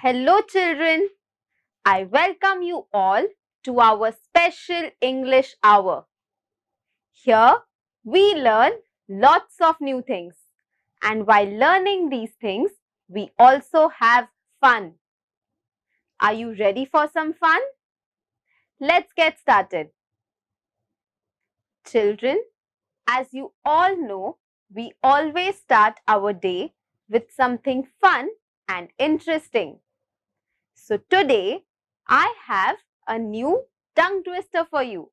Hello children, I welcome you all to our special English hour. Here we learn lots of new things, and while learning these things, we also have fun. Are you ready for some fun? Let's get started. Children, as you all know, we always start our day with something fun and interesting. So today, I have a new tongue twister for you.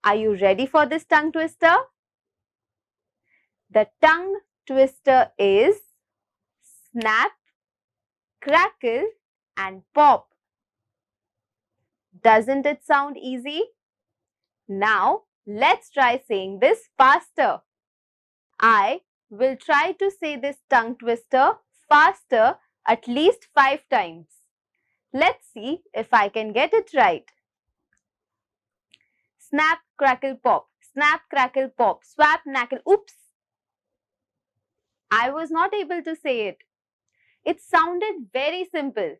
Are you ready for this tongue twister? The tongue twister is snap, crackle and pop. Doesn't it sound easy? Now, let's try saying this faster. I will try to say this tongue twister faster at least 5 times. Let's see if I can get it right. Snap, crackle, pop. Snap, crackle, pop. Swap, knackle. Oops! I was not able to say it. It sounded very simple,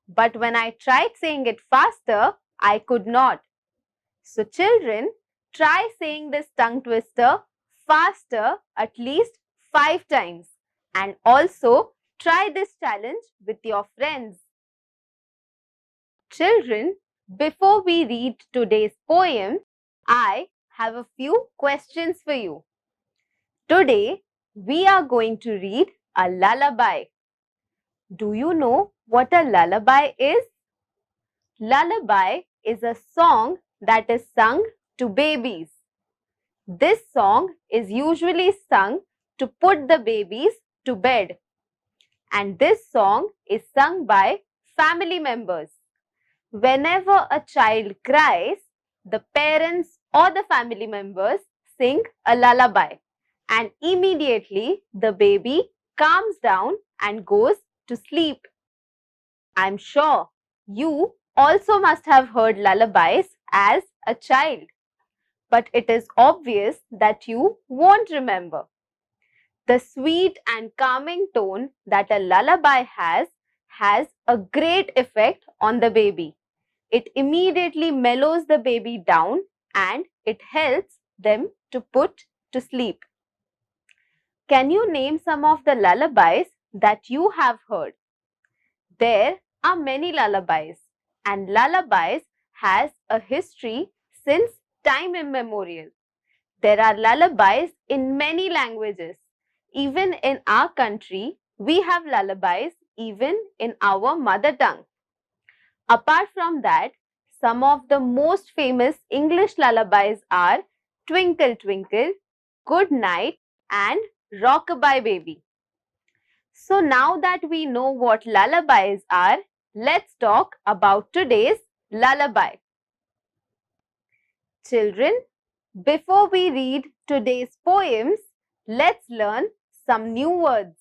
but when I tried saying it faster, I could not. So children, try saying this tongue twister faster at least 5 times and also try this challenge with your friends. Children, before we read today's poem, I have a few questions for you. Today, we are going to read a lullaby. Do you know what a lullaby is? Lullaby is a song that is sung to babies. This song is usually sung to put the babies to bed. And this song is sung by family members. Whenever a child cries, the parents or the family members sing a lullaby. And immediately the baby calms down and goes to sleep. I'm sure you also must have heard lullabies as a child, but it is obvious that you won't remember. The sweet and calming tone that a lullaby has a great effect on the baby. It immediately mellows the baby down and it helps them to put to sleep. Can you name some of the lullabies that you have heard? There are many lullabies, and lullabies has a history since time immemorial. There are lullabies in many languages. Even in our country, we have lullabies even in our mother tongue. Apart from that, some of the most famous English lullabies are Twinkle Twinkle, Good Night and Rockabye Baby. So now that we know what lullabies are, let's talk about today's lullaby. Children, before we read today's poems, let's learn some new words.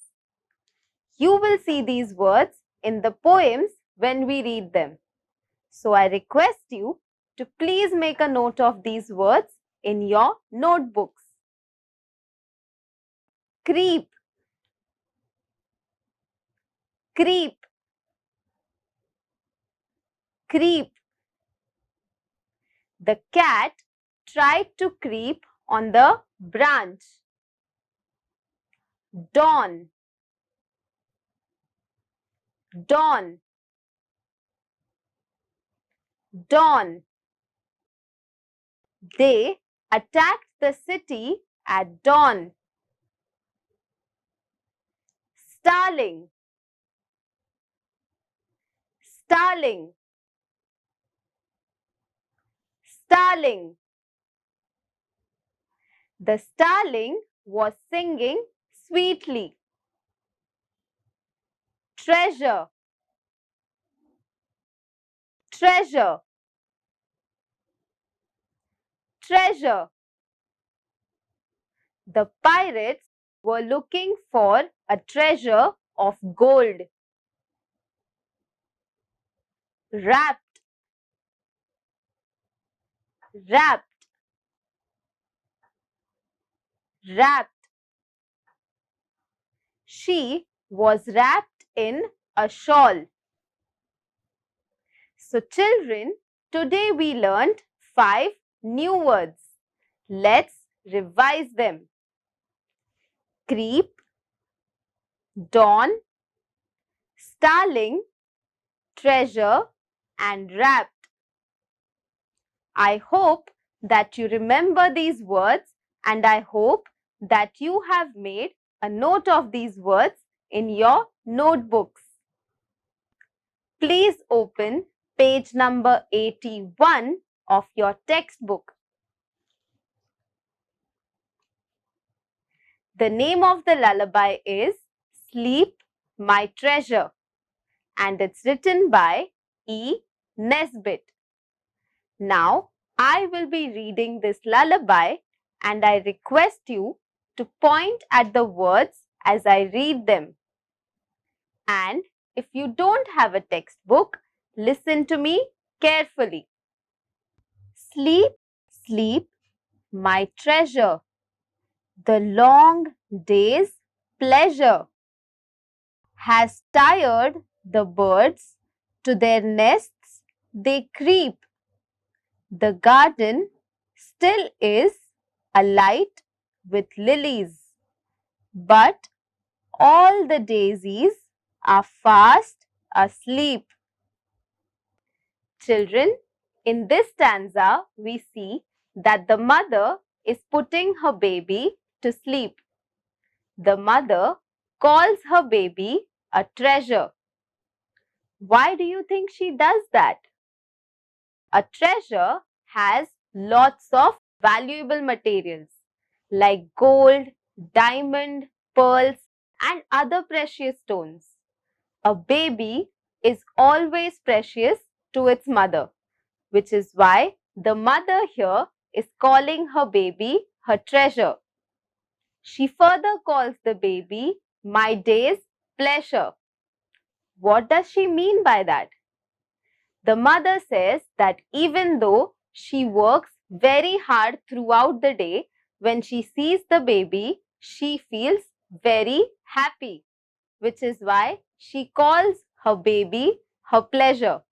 You will see these words in the poems when we read them. So I request you to please make a note of these words in your notebooks. Creep, creep, creep. The cat tried to creep on the branch. Dawn, dawn, dawn. They attacked the city at dawn. Starling, Starling. Starling. The starling was singing sweetly. Treasure. Treasure. Treasure. The pirates were looking for a treasure of gold. Wrapped. Wrapped. Wrapped. She was wrapped in a shawl. So children, today we learned 5 new words. Let's revise them. Creep, dawn, starling, treasure and wrapped. I hope that you remember these words and I hope that you have made a note of these words in your notebooks. Please open page number 81 of your textbook. The name of the lullaby is Sleep, My Treasure, and it's written by E. Nesbit. Now, I will be reading this lullaby and I request you to point at the words as I read them. And if you don't have a textbook, listen to me carefully. Sleep, sleep, my treasure, the long day's pleasure has tired the birds, to their nests they creep. The garden still is alight with lilies, but all the daisies are fast asleep. Children, in this stanza, we see that the mother is putting her baby to sleep. The mother calls her baby a treasure. Why do you think she does that? A treasure has lots of valuable materials like gold, diamond, pearls, and other precious stones. A baby is always precious to its mother, which is why the mother here is calling her baby her treasure. She further calls the baby my day's pleasure. What does she mean by that? The mother says that even though she works very hard throughout the day, when she sees the baby, she feels very happy, which is why she calls her baby her pleasure.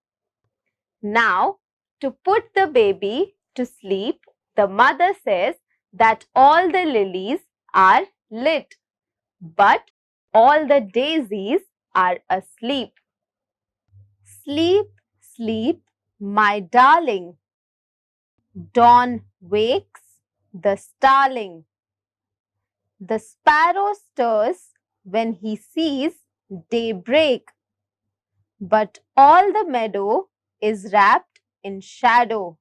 Now, to put the baby to sleep, the mother says that all the lilies are lit, but all the daisies are asleep. Sleep, sleep, my darling. Dawn wakes the starling. The sparrow stirs when he sees daybreak, but all the meadow is wrapped in shadow.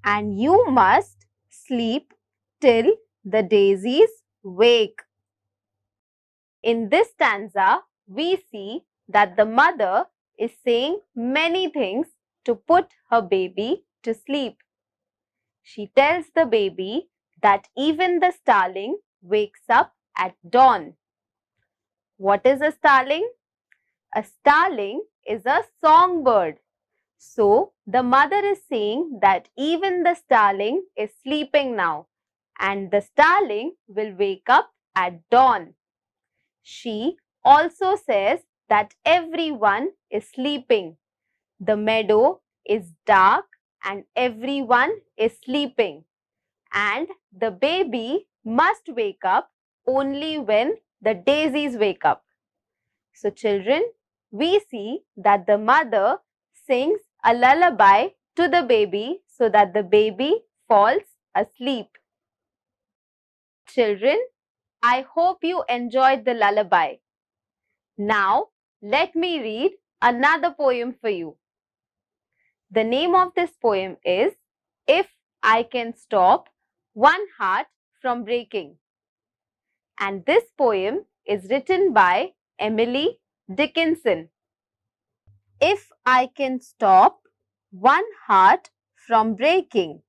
And you must sleep till the daisies wake. In this stanza, we see that the mother is saying many things to put her baby to sleep. She tells the baby that even the starling wakes up at dawn. What is a starling? A starling is a songbird. So, the mother is saying that even the starling is sleeping now and the starling will wake up at dawn. She also says that everyone is sleeping. The meadow is dark and everyone is sleeping. And the baby must wake up only when the daisies wake up. So children, we see that the mother sings a lullaby to the baby so that the baby falls asleep. Children, I hope you enjoyed the lullaby. Now, let me read another poem for you. The name of this poem is If I Can Stop One Heart from Breaking. And this poem is written by Emily Dickinson. If I can stop one heart from breaking,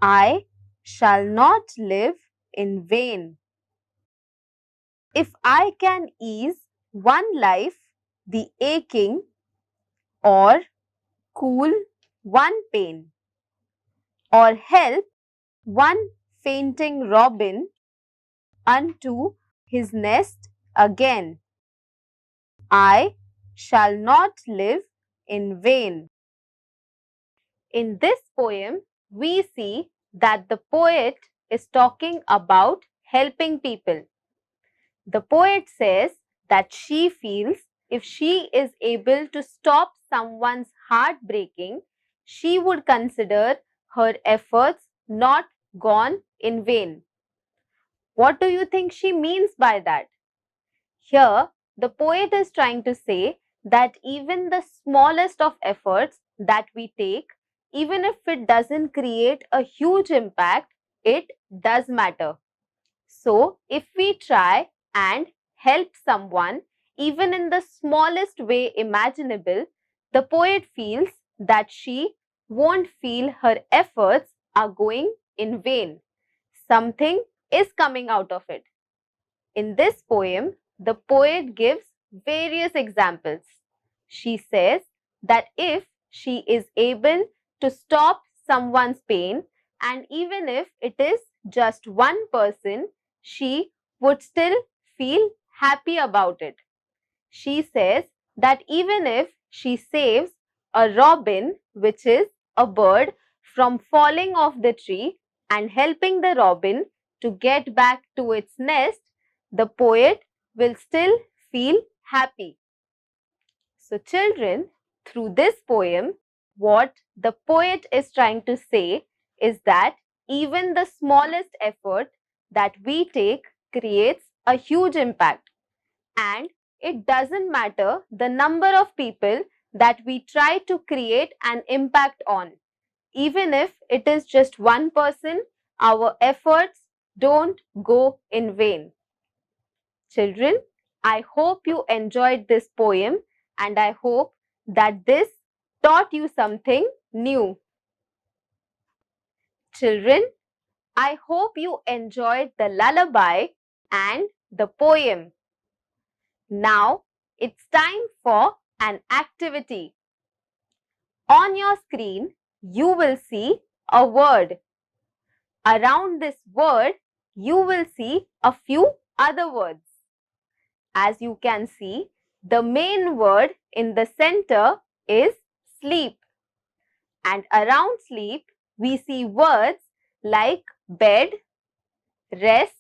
I shall not live in vain. If I can ease one life the aching, or cool one pain, or help one fainting robin unto his nest again, I shall not live in vain. In this poem, we see that the poet is talking about helping people. The poet says that she feels if she is able to stop someone's heart breaking, she would consider her efforts not gone in vain. What do you think she means by that? Here, the poet is trying to say that even the smallest of efforts that we take, even if it doesn't create a huge impact, it does matter. So, if we try and help someone, even in the smallest way imaginable, the poet feels that she won't feel her efforts are going in vain. Something is coming out of it. In this poem, the poet gives various examples. She says that if she is able to stop someone's pain, and even if it is just one person, she would still feel happy about it. She says that even if she saves a robin, which is a bird, from falling off the tree and helping the robin to get back to its nest, the poet will still feel happy. So, children, through this poem, what the poet is trying to say is that even the smallest effort that we take creates a huge impact. And it doesn't matter the number of people that we try to create an impact on. Even if it is just one person, our efforts don't go in vain. Children, I hope you enjoyed this poem and I hope that this taught you something new. Children, I hope you enjoyed the lullaby and the poem. Now, it's time for an activity. On your screen, you will see a word. Around this word, you will see a few other words. As you can see, the main word in the center is sleep. And around sleep, we see words like bed, rest,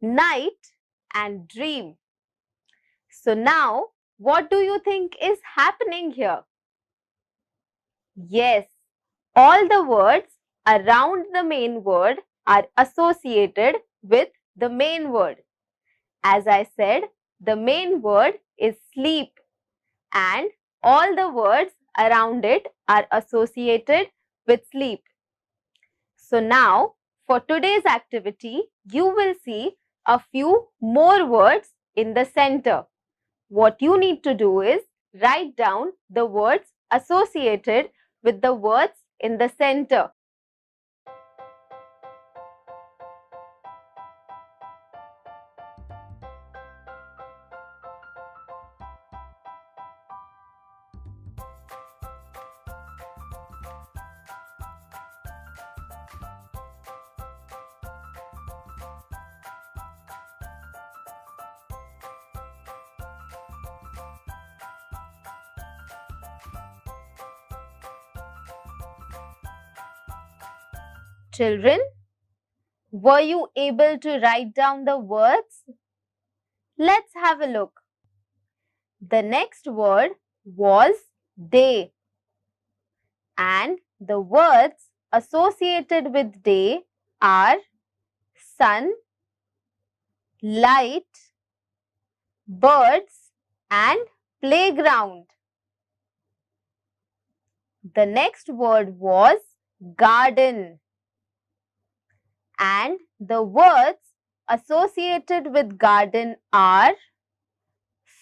night, and dream. So now, what do you think is happening here? Yes, all the words around the main word are associated with the main word. As I said, the main word is sleep and all the words around it are associated with sleep. So now, for today's activity, you will see a few more words in the center. What you need to do is write down the words associated with the words in the center. Children, were you able to write down the words? Let's have a look. The next word was day. And the words associated with day are sun, light, birds and playground. The next word was garden. And the words associated with garden are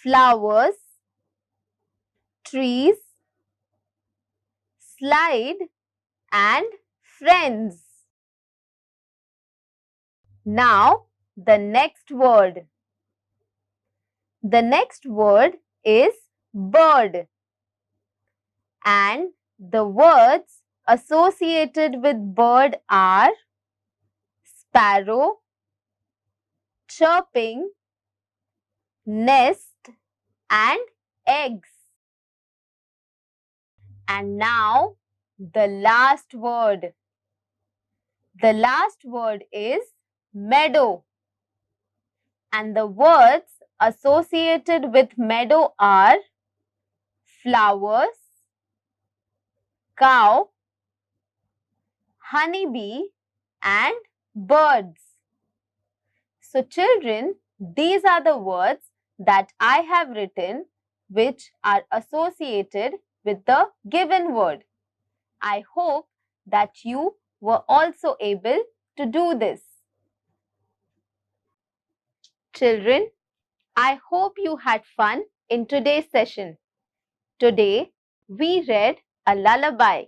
flowers, trees, slide, and friends. Now, the next word. The next word is bird. And the words associated with bird are sparrow, chirping, nest, and eggs. And now the last word. The last word is meadow. And the words associated with meadow are flowers, cow, honeybee, and birds. So children, these are the words that I have written which are associated with the given word. I hope that you were also able to do this. Children, I hope you had fun in today's session. Today, we read a lullaby.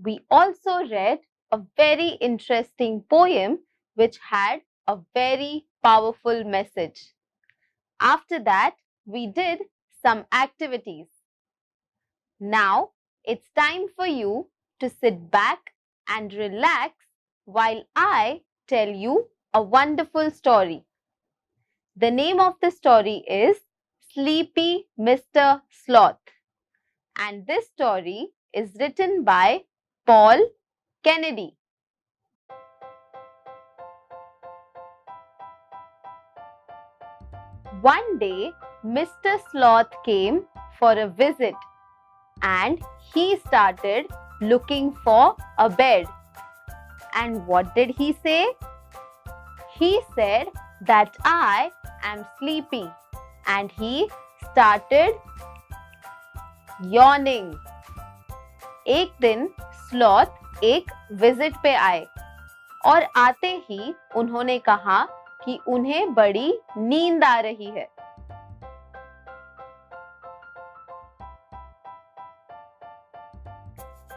We also read a very interesting poem which had a very powerful message. After that, we did some activities. Now, it's time for you to sit back and relax while I tell you a wonderful story. The name of the story is Sleepy Mr. Sloth. And this story is written by Paul Kennedy. One day, Mr. Sloth came for a visit and he started looking for a bed. And what did he say? He said that I am sleepy and he started yawning. एक दिन sloth एक visit पे आए और आते ही उन्होंने कहा कि उन्हें बड़ी नींद आ रही है.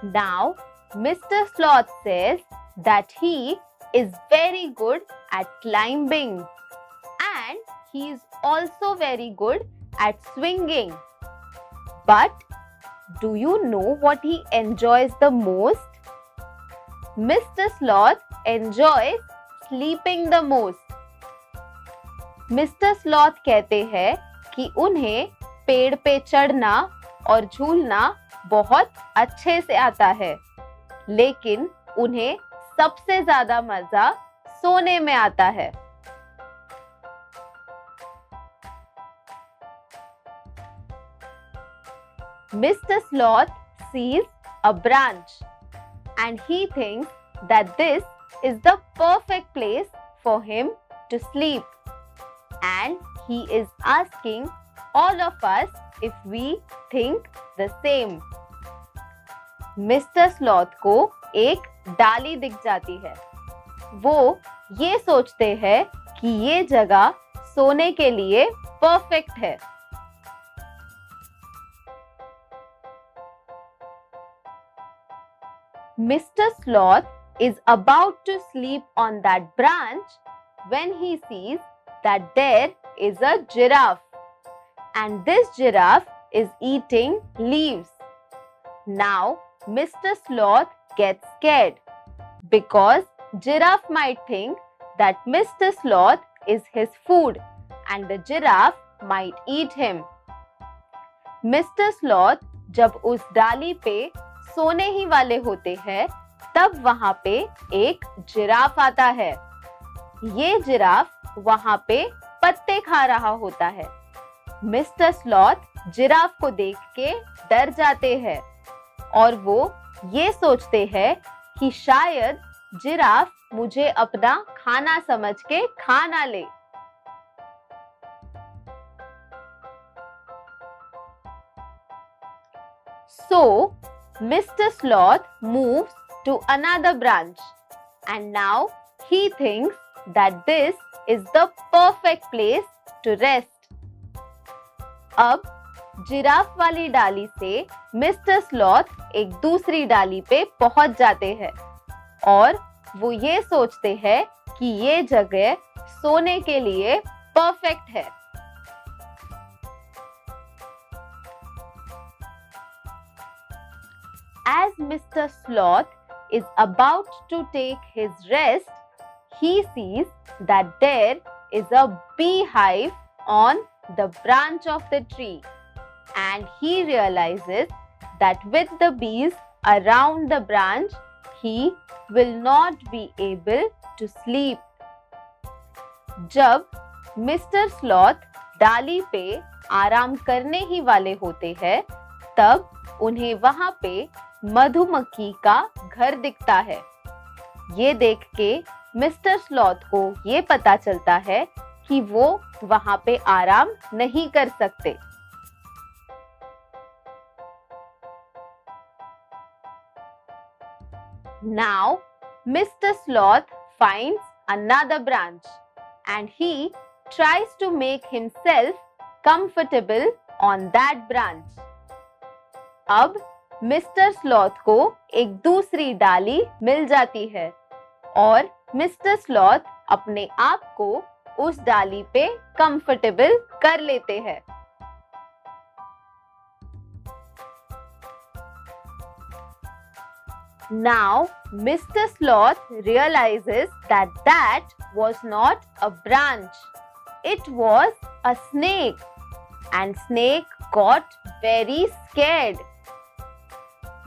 Now, Mr. Sloth says that he is very good at climbing and he is also very good at swinging. But do you know what he enjoys the most? Mr. Sloth enjoys sleeping the most. Mr. Sloth कहते हैं कि उन्हें पेड़ पे चढ़ना और झूलना बहुत अच्छे से आता है, लेकिन उन्हें सबसे ज्यादा मजा सोने में आता है. Mr. Sloth sees a branch and he thinks that this is the perfect place for him to sleep. And he is asking all of us if we think the same. Mr. Sloth को एक डाली दिख जाती है. वो ये सोचते हैं कि ये जगह सोने के लिए परफेक्ट है. Mr. Sloth is about to sleep on that branch when he sees that there is a giraffe and this giraffe is eating leaves. Now, Mr. Sloth gets scared because giraffe might think that Mr. Sloth is his food and the giraffe might eat him. Mr. Sloth जब उस डाली पे सोने ही वाले होते हैं, तब वहां पे एक जिराफ आता है. ये जिराफ वहां पे पत्ते खा रहा होता है. मिस्टर स्लॉथ जिराफ को देख के डर जाते हैं और वो ये सोचते हैं कि शायद जिराफ मुझे अपना खाना समझ के खा ना ले. So, Mr. Sloth moves to another branch and now he thinks that this is the perfect place to rest. अब जिराफ वाली डाली से मिस्टर स्लॉथ एक दूसरी डाली पे पहुंच जाते हैं और वो ये सोचते हैं कि ये जगह सोने के लिए परफेक्ट है। As Mr. Sloth is about to take his rest, he sees that there is a beehive on the branch of the tree, and he realizes that with the bees around the branch, he will not be able to sleep. जब mister sloth डाली पे आराम करने ही वाले होते हैं, तब उन्हें वहां पे मधुमक्खी का घर दिखता है। ये देख के मिस्टर स्लॉथ को ये पता चलता है कि वो वहां पे आराम नहीं कर सकते। Now, Mr. Sloth finds another branch and he tries to make himself comfortable on that branch. अब मिस्टर स्लॉथ को एक दूसरी डाली मिल जाती है और मिस्टर स्लॉथ अपने आप को उस डाली पे कंफर्टेबल कर लेते हैं। Now, Mr. Sloth realizes that that was not a branch. It was a snake. And snake got very scared.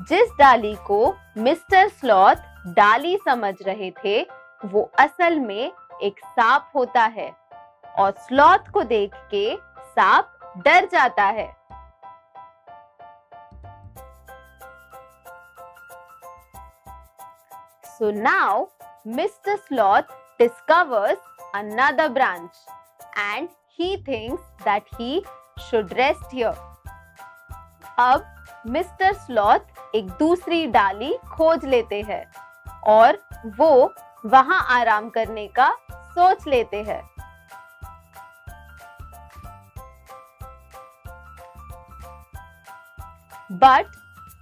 जिस डाली को मिस्टर स्लॉथ डाली समझ रहे थे, वो असल में एक सांप होता है और स्लॉथ को देख के सांप डर जाता है। So now, Mr. Sloth discovers another branch and he thinks that he should rest here. अब मिस्टर स्लॉथ एक दूसरी डाली खोज लेते हैं और वो वहां आराम करने का सोच लेते हैं। But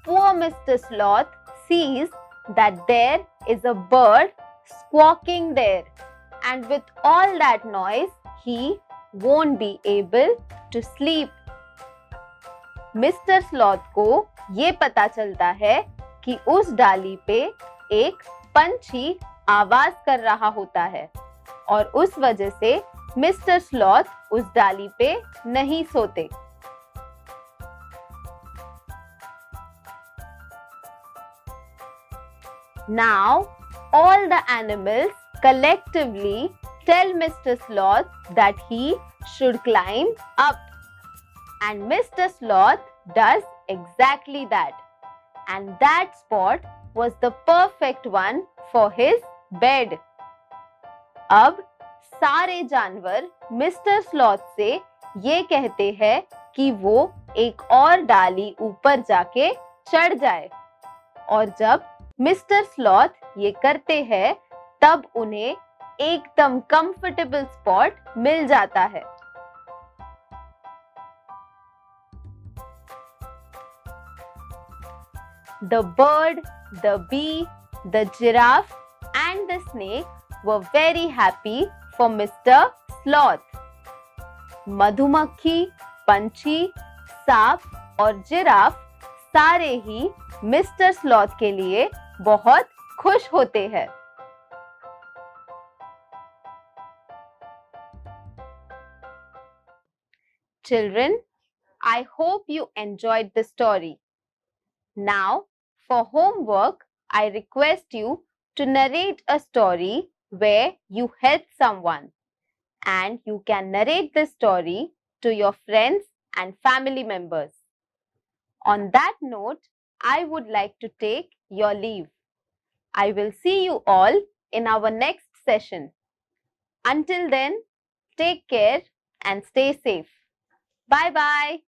poor Mr. Sloth sees that there is a bird squawking there, and with all that noise, he won't be able to sleep. Mister sloth को ये पता चलता है कि उस डाली पे एक पंछी आवाज कर रहा होता है और उस वजह से मिस्टर स्लॉथ उस डाली पे नहीं सोते। Now, all the animals collectively tell Mr. Sloth that he should climb up. And Mr. Sloth does exactly that. And that spot was the perfect one for his bed. अब सारे जानवर mister sloth से ये कहते हैं कि वो एक और डाली ऊपर जाके चढ़ जाए और जब मिस्टर स्लॉथ ये करते हैं तब उन्हें एकदम कंफर्टेबल स्पॉट मिल जाता है। The bird, the bee, the giraffe and the snake were very happy for Mr. Sloth. मधुमक्खी, पंछी, सांप और जिराफ सारे ही मिस्टर स्लॉथ के लिए बहुत खुश होते हैं। Children, I hope you enjoyed the story. Now, for homework, I request you to narrate a story where you help someone, and you can narrate the story to your friends and family members. On that note, I would like to take your leave. I will see you all in our next session. Until then, take care and stay safe. Bye bye.